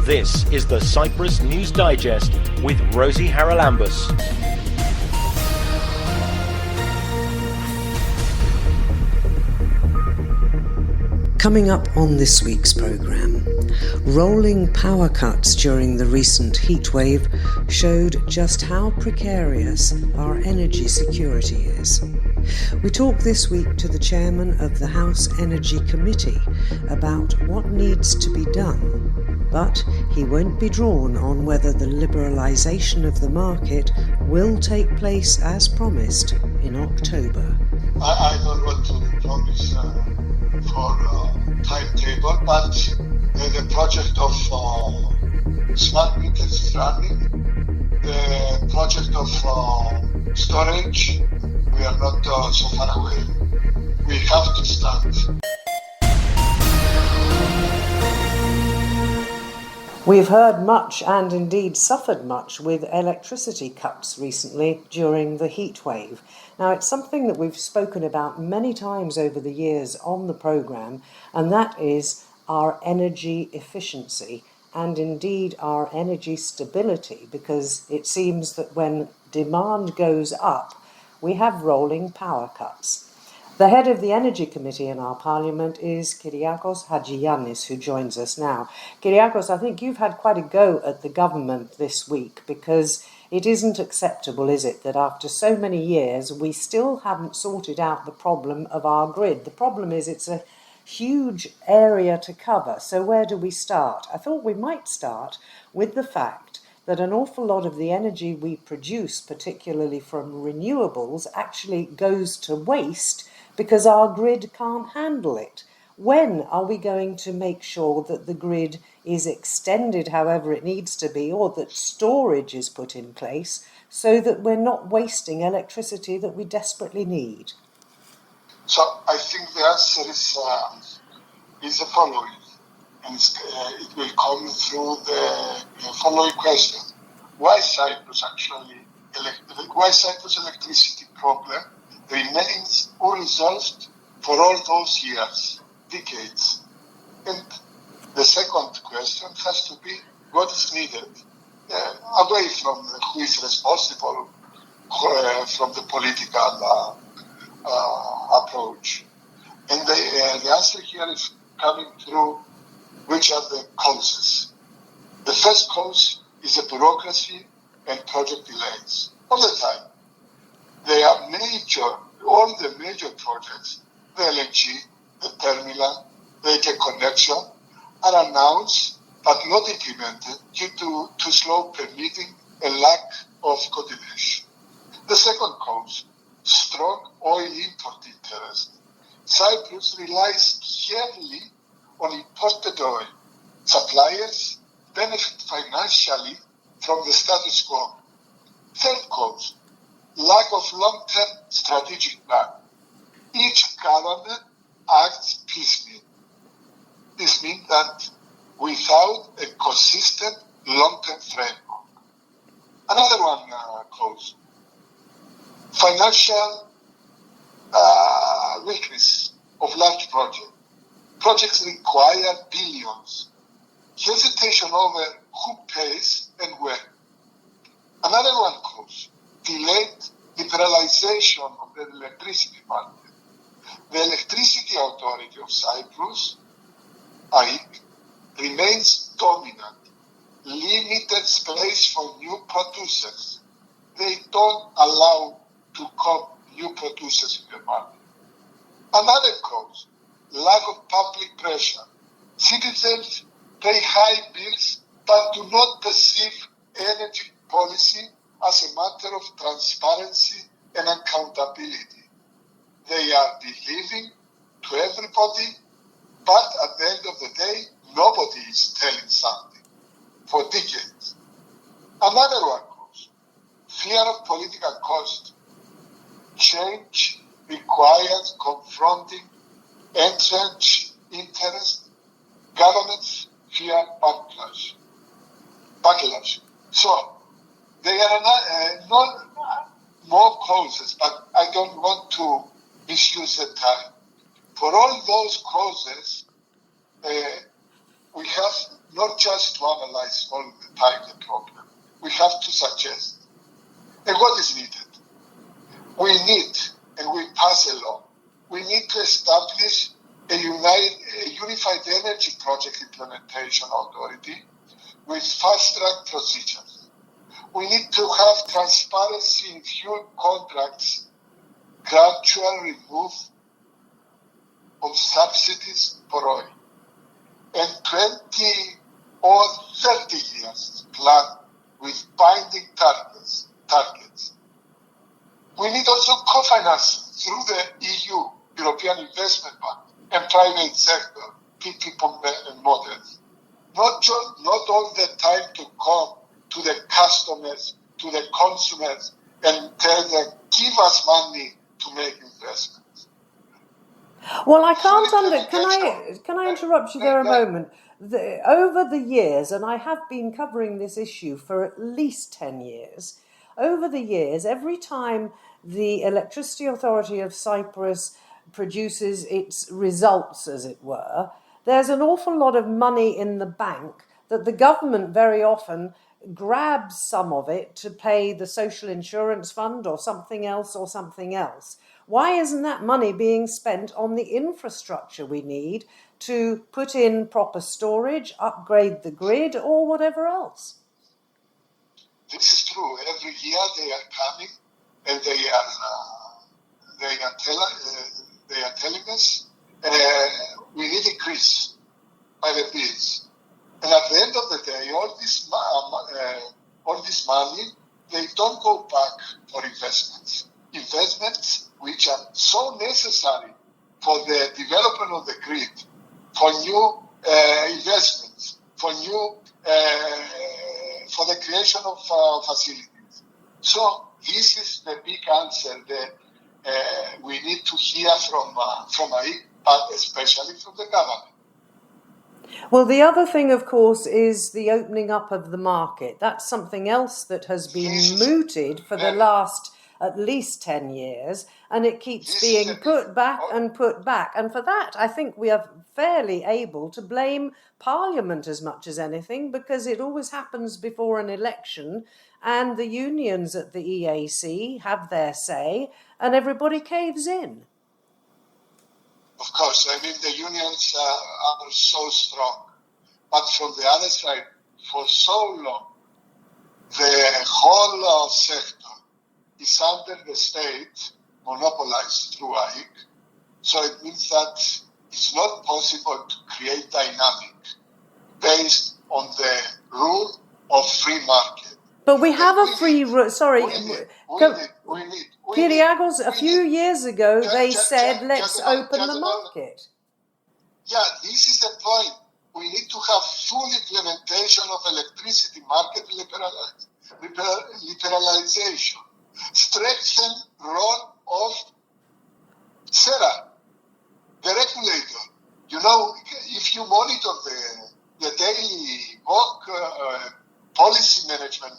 This is the Cyprus News Digest with Rosie Haralambous. Coming up on this week's programme, rolling power cuts during the recent heatwave showed just how precarious our energy security is. We talk this week to the chairman of the House Energy Committee about what needs to be done, but he won't be drawn on whether the liberalisation of the market will take place as promised in October. I don't want to promise for timetable, but the project of smart meters is running. The project of storage, we are not so far away. We have to start. We've heard much and indeed suffered much with electricity cuts recently during the heatwave. Now, it's something that we've spoken about many times over the years on the programme, and that is our energy efficiency and indeed our energy stability, because it seems that when demand goes up, we have rolling power cuts. The head of the Energy Committee in our Parliament is Kyriakos Hadjiyannis, who joins us now. Kyriakos, I think you've had quite a go at the government this week, because it isn't acceptable, is it, that after so many years we still haven't sorted out the problem of our grid. The problem is it's a huge area to cover, so where do we start? I thought we might start with the fact that an awful lot of the energy we produce, particularly from renewables, actually goes to waste because our grid can't handle it. When are we going to make sure that the grid is extended however it needs to be, or that storage is put in place so that we're not wasting electricity that we desperately need? So I think the answer is the following, and it will come through the following question: why Cyprus electricity problem remains unresolved for all those years, decades? And the second question has to be what is needed, away from who is responsible from the political approach. And the answer here is coming through which are the causes. The first cause is the bureaucracy and project delays. All the time. They are all the major projects, the LNG, the terminal, the interconnection, are announced but not implemented due to too slow permitting and lack of coordination. The second cause, strong oil import interest. Cyprus relies heavily on imported oil. Suppliers benefit financially from the status quo. Third cause, lack of long-term strategic plan. Each government acts piecemeal. This means that without a consistent long-term framework. Another one cause, financial weakness of large projects. Projects require billions. Hesitation over who pays and when. Another one cause, delayed liberalisation of the electricity market. The Electricity Authority of Cyprus, AIC, remains dominant. Limited space for new producers. They don't allow to come new producers in the market. Another cause, lack of public pressure. Citizens pay high bills but do not perceive energy policy as a matter of transparency and accountability. They are believing to everybody, but at the end of the day, nobody is telling something for decades. Another one cause, fear of political cost. Change requires confronting entrenched interest. Governments fear backlash. So, there are not more causes, but I don't want to misuse the time. For all those causes, we have not just to analyze all the time the problem. We have to suggest. And what is needed? We need, and we pass a law, we need to establish a unified energy project implementation authority with fast-track procedures. We need to have transparency in fuel contracts, gradual remove of subsidies for oil, and 20 or 30 years plan with binding targets. We need also co-financing through the EU, European Investment Bank, and private sector, PPP models. Not all the time to come to the customers, to the consumers, and tell them, give us money to make investments. Well, I can't can I interrupt you there a moment? Over the years, and I have been covering this issue for at least 10 years, over the years, every time the Electricity Authority of Cyprus produces its results, as it were, there's an awful lot of money in the bank that the government very often grabs some of it to pay the social insurance fund or something else or something else. Why isn't that money being spent on the infrastructure we need to put in proper storage, upgrade the grid, or whatever else? This is true. Every year they are coming and they are telling us we need increase by the bills. And at the end of the day, all this money, they don't go back for investments. Investments which are so necessary for the development of the grid, for new investments, for the creation of facilities. So this is the big answer that we need to hear from AIC, but especially from the government. Well, the other thing, of course, is the opening up of the market. That's something else that has been mooted for the last at least 10 years, and it keeps being put back and put back. And for that, I think we are fairly able to blame Parliament as much as anything, because it always happens before an election, and the unions at the EAC have their say, and everybody caves in. Of course, I mean, the unions are so strong. But from the other side, for so long, the whole sector is under the state, monopolized through AIC. So it means that it's not possible to create dynamic based on the rule of free market. But we have a free... Sorry. We need. Kyriakos, a few years ago, they said, let's open the market. Yeah, this is the point. We need to have full implementation of electricity market liberalization. Strengthen role of SERA, the regulator. You know, if you monitor the daily work policy management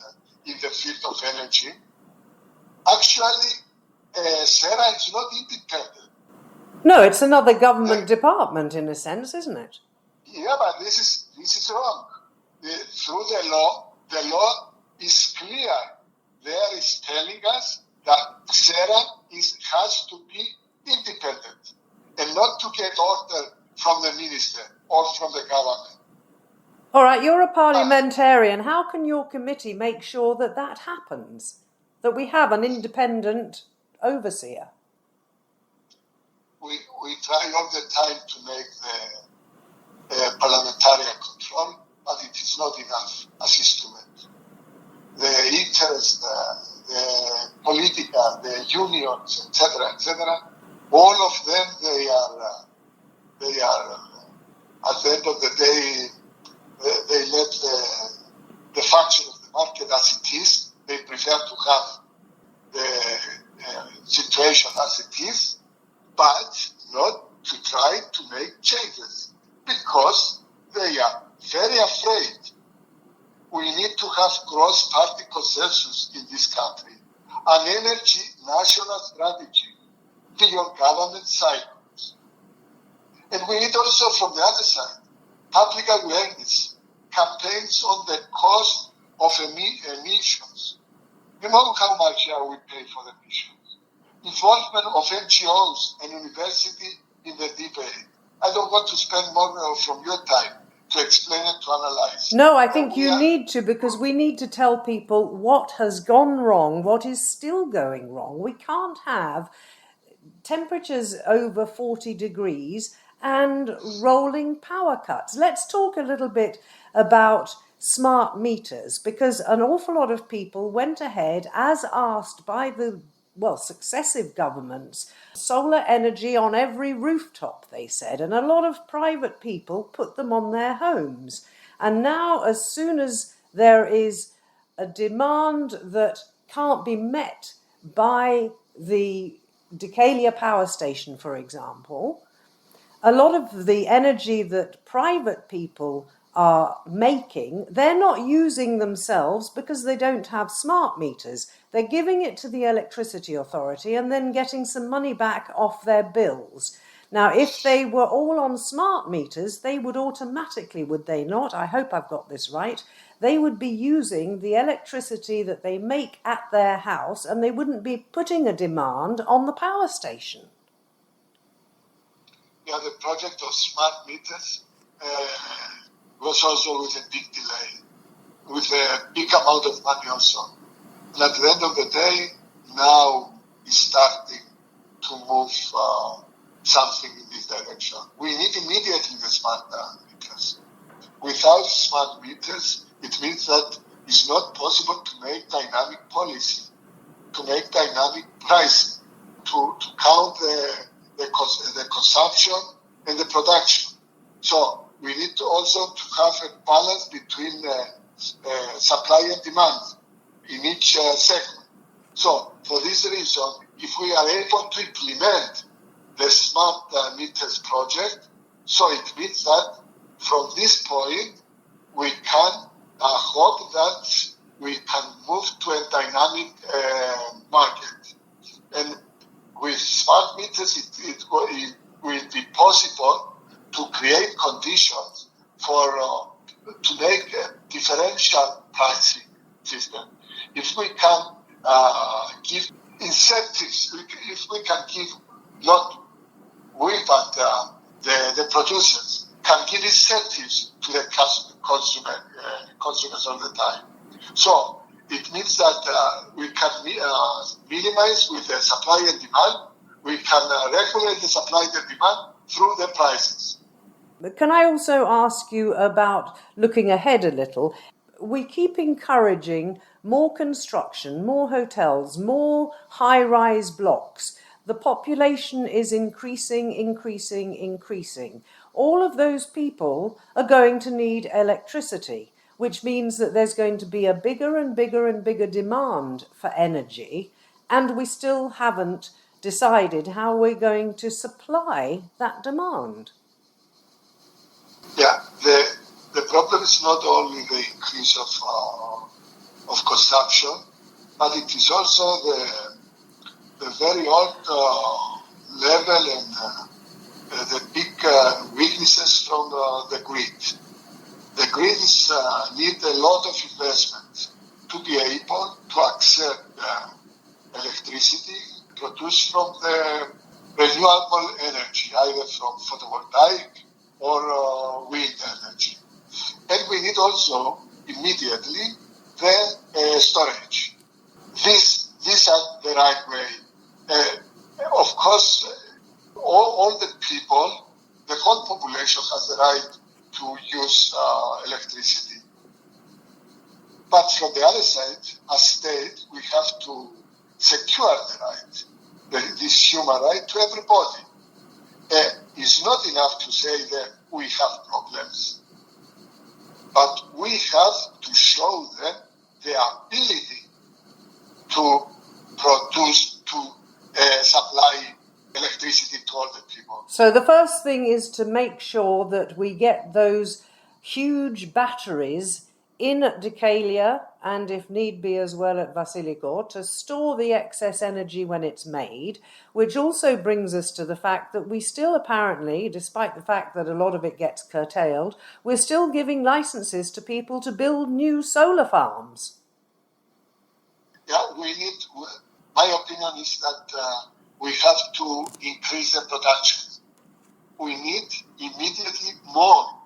in the field of energy, actually, SERA is not independent. No, it's another government department in a sense, isn't it? Yeah, but this is wrong. Through the law is clear. There is telling us that SERA has to be independent and not to get order from the minister or from the government. All right, you're a parliamentarian. How can your committee make sure that that happens? That we have an independent overseer? We try all the time to make the parliamentarian control, but it is not enough as instrument. The interest, the political, the unions, etc., all of them, they are at the end of the day, they let the function of the market as it is. They prefer to have the situation as it is, but not to try to make changes, because they are very afraid. We need to have cross-party consensus in this country, an energy national strategy beyond government cycles. And we need also, from the other side, public awareness campaigns on the cost of emissions. You know how much we pay for the emissions. Involvement of NGOs and university in the debate. I don't want to spend more from your time to explain and to analyze. No, I think you need to, because we need to tell people what has gone wrong, what is still going wrong. We can't have temperatures over 40 degrees and rolling power cuts. Let's talk a little bit about smart meters, because an awful lot of people went ahead, as asked by the successive governments, solar energy on every rooftop, they said, and a lot of private people put them on their homes. And now, as soon as there is a demand that can't be met by the Decalia power station, for example, a lot of the energy that private people are making, they're not using themselves because they don't have smart meters. They're giving it to the electricity authority and then getting some money back off their bills. Now, if they were all on smart meters, they would automatically, would they not? I hope I've got this right. They would be using the electricity that they make at their house, and they wouldn't be putting a demand on the power station. Yeah, the project of smart meters was also with a big delay, with a big amount of money also. And at the end of the day, now is starting to move something in this direction. We need immediately the smart meters. Without smart meters, it means that it's not possible to make dynamic policy, to make dynamic pricing, to count the consumption and the production. So we need to also to have a balance between supply and demand in each segment. So for this reason, if we are able to implement the smart meters project, so it means that from this point we can hope that we can move to a dynamic market. And with smart meters, it will be possible to create conditions for to make a differential pricing system. If we can give incentives, if we can give, not we, but the producers can give incentives to the consumers all the time. So it means that we can minimize with the supply and demand. We can regulate the supply and demand through the prices. But can I also ask you about looking ahead a little? We keep encouraging more construction, more hotels, more high-rise blocks. The population is increasing. All of those people are going to need electricity, which means that there's going to be a bigger and bigger demand for energy, and we still haven't decided how we're going to supply that demand. Yeah, the problem is not only the increase of consumption, but it is also the very old level and the big weaknesses from the grid. The grid need a lot of investment to be able to accept electricity produced from the renewable energy, either from photovoltaic or wind energy. And we need also immediately the storage. These are the right way. Of course, all the people, the whole population has the right to use electricity. But from the other side, as state, we have to secure the right, this human right to everybody. It's not enough to say that we have problems, but we have to show them the ability to produce, to supply electricity to all the people. So the first thing is to make sure that we get those huge batteries in Decalia, and if need be as well at Vasilikor, to store the excess energy when it's made, which also brings us to the fact that we still apparently, despite the fact that a lot of it gets curtailed, we're still giving licenses to people to build new solar farms. Yeah, my opinion is that we have to increase the production. We need immediately more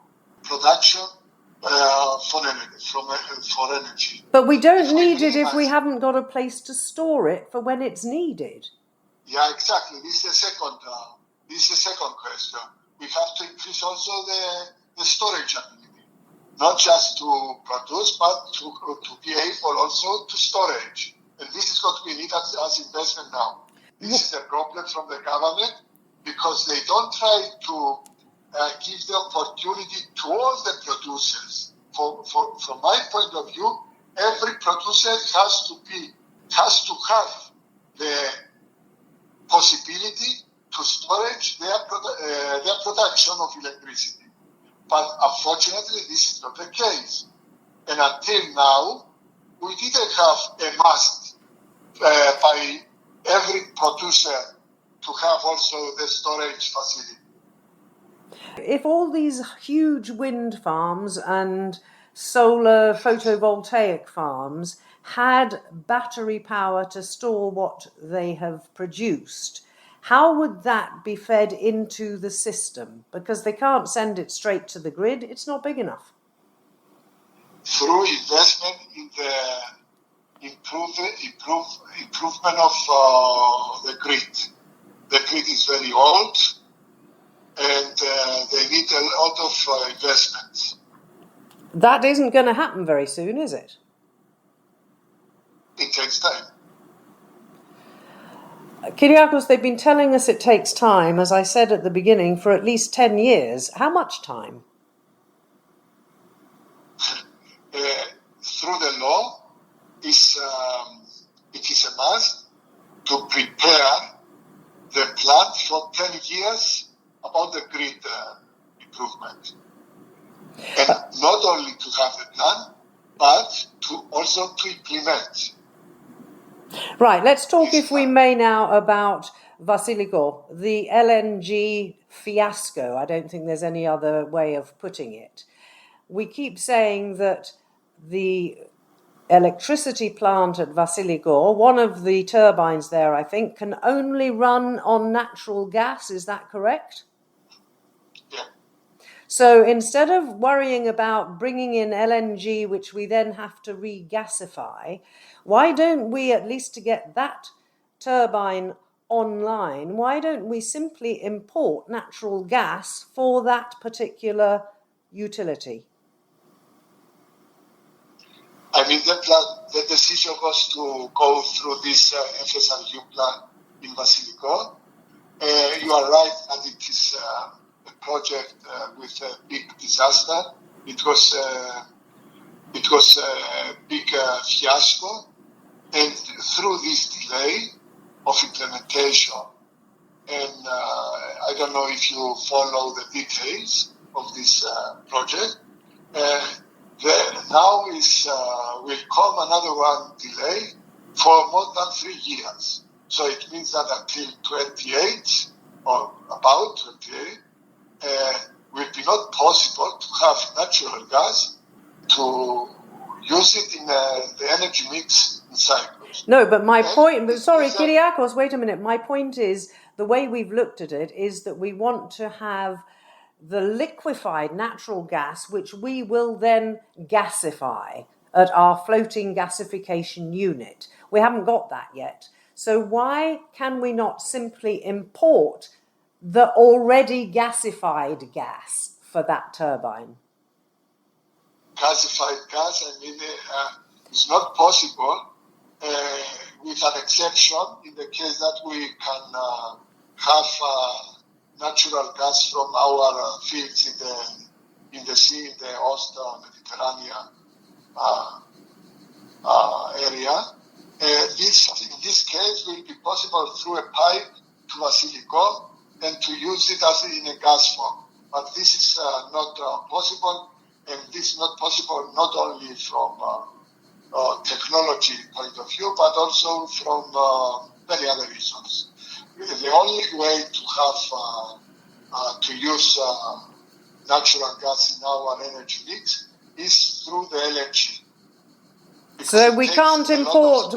production for energy. But we don't need it if we haven't got a place to store it for when it's needed. Yeah, exactly. This is the second question. We have to increase also the storage ability, not just to produce, but to be able also to storage. And this is what we need as investment now. This is a problem from the government because they don't try to give the opportunity to all the producers. From my point of view, every producer has to have the possibility to storage their production of electricity. But unfortunately, this is not the case. And until now, we didn't have a must by every producer to have also the storage facility. If all these huge wind farms and solar photovoltaic farms had battery power to store what they have produced, how would that be fed into the system? Because they can't send it straight to the grid, it's not big enough. Through investment in the improvement of the grid. The grid is very old and they need a lot of investments. That isn't going to happen very soon, is it? It takes time. Kyriakos, they've been telling us it takes time, as I said at the beginning, for at least 10 years. How much time? Through the law, it is a must to prepare the plan for 10 years about the grid improvement. And not only to have the plan, but also to implement. Right, let's talk, if we may now, about Vasilikor, the LNG fiasco. I don't think there's any other way of putting it. We keep saying that the electricity plant at Vasilikor, one of the turbines there, I think, can only run on natural gas. Is that correct? Yeah. So instead of worrying about bringing in LNG, which we then have to regasify, why don't we, at least to get that turbine online, why don't we simply import natural gas for that particular utility? I mean, the decision was to go through this FSRU plant in Vasilikor. You are right, and it is a project with a big disaster. It was a big fiasco, and through this delay of implementation, and I don't know if you follow the details of this project. Now will come another one delay for more than 3 years. So it means that until 28 or about 28, will be not possible to have natural gas to use it in the energy mix in Cyprus. No, but my point, sorry, Kyriakos, wait a minute. My point is, the way we've looked at it is that we want to have the liquefied natural gas, which we will then gasify at our floating gasification unit. We haven't got that yet. So why can we not simply import the already gasified gas for that turbine? Gasified gas, I mean, it's not possible with an exception in the case that we can have natural gas from our fields in the sea, in the East Mediterranean area. In this case will be possible through a pipe to Vasilikor and to use it as in a gas form. But this is not possible and this is not possible not only from technology point of view, but also from many other reasons. The only way to have to use natural gas in our energy mix is through the LNG. So we can't import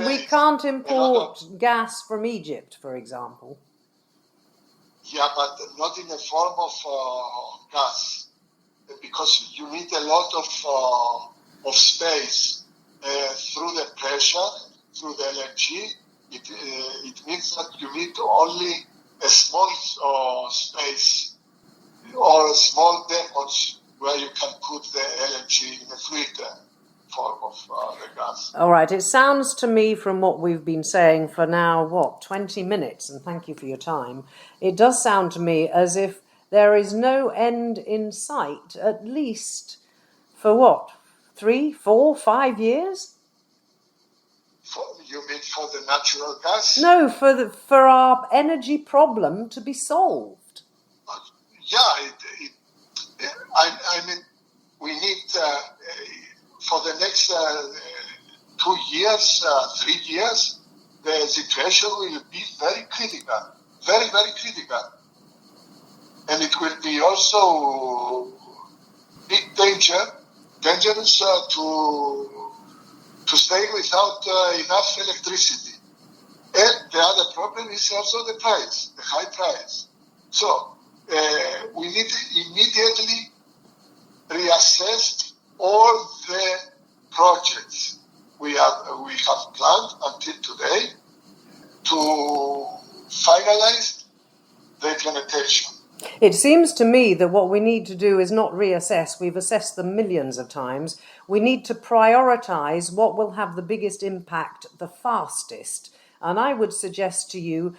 gas from Egypt, for example. Yeah, but not in the form of gas, because you need a lot of space through the pressure, through the LNG. It means that you need only a small space or a small depots where you can put the LNG in a fluid form of the gas. All right, it sounds to me from what we've been saying for now, 20 minutes, and thank you for your time, it does sound to me as if there is no end in sight, at least for 3, 4, 5 years? You mean for the natural gas? No, for our energy problem to be solved. Yeah, I mean, we need for the next 2 years, 3 years, the situation will be very critical, very, very critical. And it will be also dangerous to stay without enough electricity. And the other problem is also the price, the high price. So we need to immediately reassess all the projects we have planned until today to finalize the implementation. It seems to me that what we need to do is not reassess. We've assessed them millions of times. We need to prioritise what will have the biggest impact the fastest. And I would suggest to you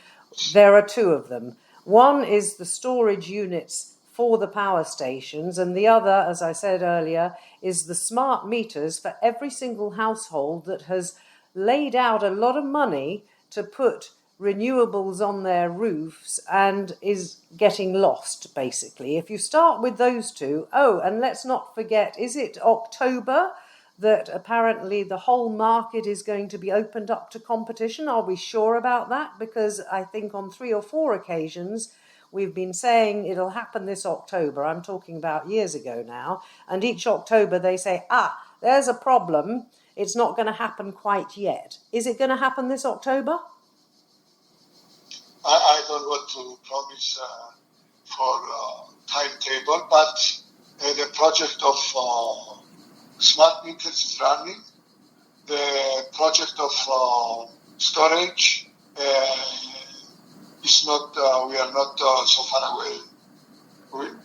there are 2 of them. One is the storage units for the power stations, and the other, as I said earlier, is the smart meters for every single household that has laid out a lot of money to put renewables on their roofs and is getting lost, basically. If you start with those 2, and let's not forget, is it October that apparently the whole market is going to be opened up to competition? Are we sure about that? Because I think on 3 or 4 occasions we've been saying it'll happen this October. I'm talking about years ago now. And each October they say, there's a problem. It's not going to happen quite yet. Is it going to happen this October? I don't want to promise for timetable, but the project of smart meters is running. The project of storage is not. We are not so far away.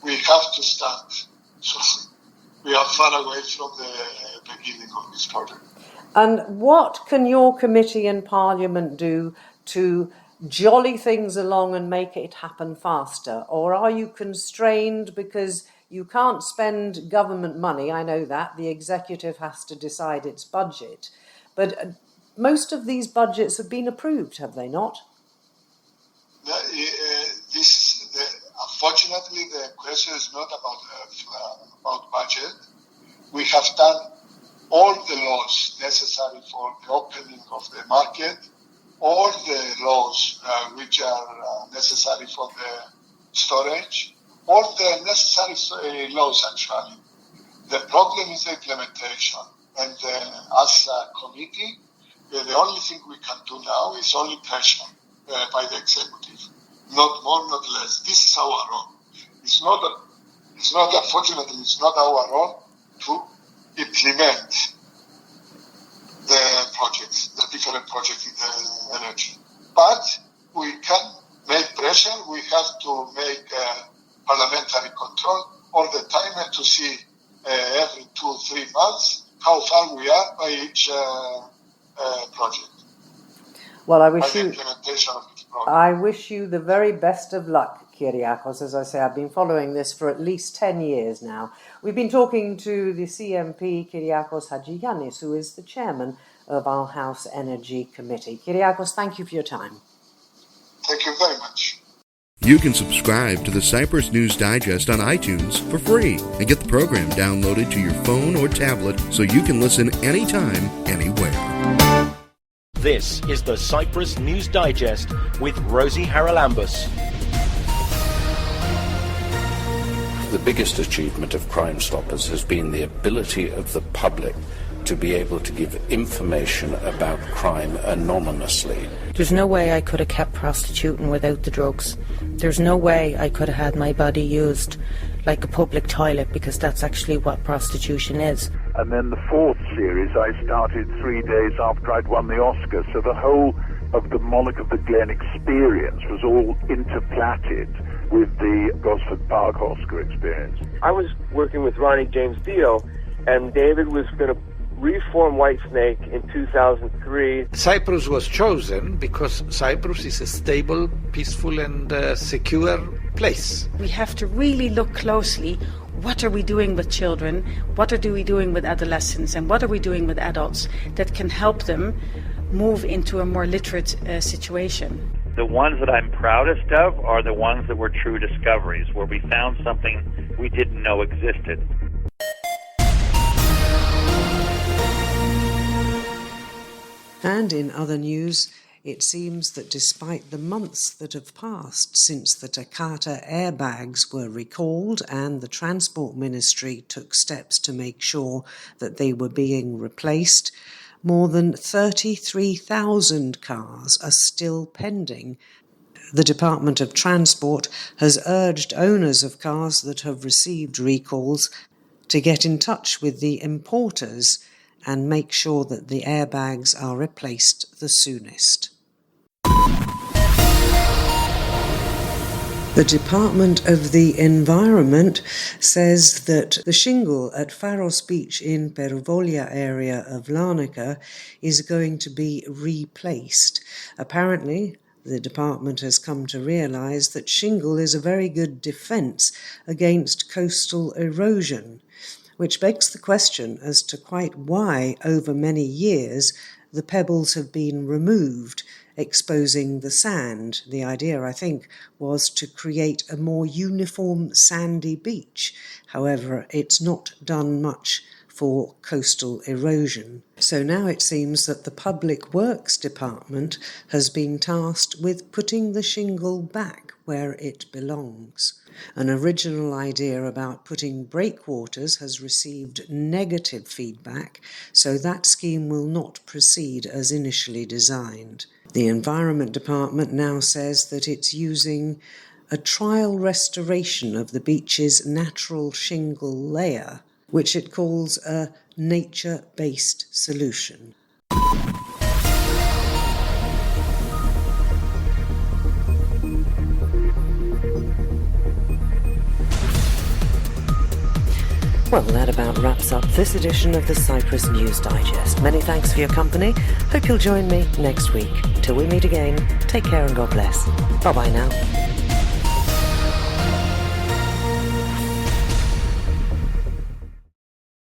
We have to start. So we are far away from the beginning of this project. And what can your committee and Parliament do to jolly things along and make it happen faster? Or are you constrained because you can't spend government money? I know that. The executive has to decide its budget. But most of these budgets have been approved, have they not? Unfortunately, the question is not about budget. We have done all the laws necessary for the opening of the market, all the laws which are necessary for the storage, all the necessary laws actually. The problem is the implementation. And as a committee, the only thing we can do now is only pressure by the executive. Not more, not less. This is our role. It's not unfortunately, it's not our role to implement the projects, the different projects in the energy. But we can make pressure. We have to make parliamentary control all the time and to see every 2 or 3 months how far we are by each project. Well, I wish you the very best of luck, Kyriakos. As I say, I've been following this for at least 10 years now. We've been talking to the CMP, Kyriakos Hadjiyannis, who is the chairman of our House Energy Committee. Kyriakos, thank you for your time. Thank you very much. You can subscribe to the Cyprus News Digest on iTunes for free and get the program downloaded to your phone or tablet so you can listen anytime, anywhere. This is the Cyprus News Digest with Rosie Haralambous. The biggest achievement of Crime Stoppers has been the ability of the public to be able to give information about crime anonymously. There's no way I could have kept prostituting without the drugs. There's no way I could have had my body used like a public toilet, because that's actually what prostitution is. And then the fourth series I started 3 days after I'd won the Oscar, so the whole of the Monarch of the Glen experience was all interplatted with the Gosford Park Oscar experience. I was working with Ronnie James Dio, and David was going to reform Whitesnake in 2003. Cyprus was chosen because Cyprus is a stable, peaceful and secure place. We have to really look closely. What are we doing with children? What are we doing with adolescents? And what are we doing with adults that can help them move into a more literate situation? The ones that I'm proudest of are the ones that were true discoveries, where we found something we didn't know existed. And in other news, it seems that despite the months that have passed since the Takata airbags were recalled and the Transport Ministry took steps to make sure that they were being replaced, more than 33,000 cars are still pending. The Department of Transport has urged owners of cars that have received recalls to get in touch with the importers and make sure that the airbags are replaced the soonest. The Department of the Environment says that the shingle at Pharos Beach in Perivolia area of Larnaca is going to be replaced. Apparently, the department has come to realise that shingle is a very good defence against coastal erosion, which begs the question as to quite why, over many years, the pebbles have been removed, exposing the sand. The idea, I think, was to create a more uniform sandy beach. However, it's not done much for coastal erosion. So now it seems that the Public Works Department has been tasked with putting the shingle back where it belongs. An original idea about putting breakwaters has received negative feedback, so that scheme will not proceed as initially designed. The Environment Department now says that it's using a trial restoration of the beach's natural shingle layer, which it calls a nature-based solution. Well, that about wraps up this edition of the Cyprus News Digest. Many thanks for your company. Hope you'll join me next week. Till we meet again, take care and God bless. Bye-bye now.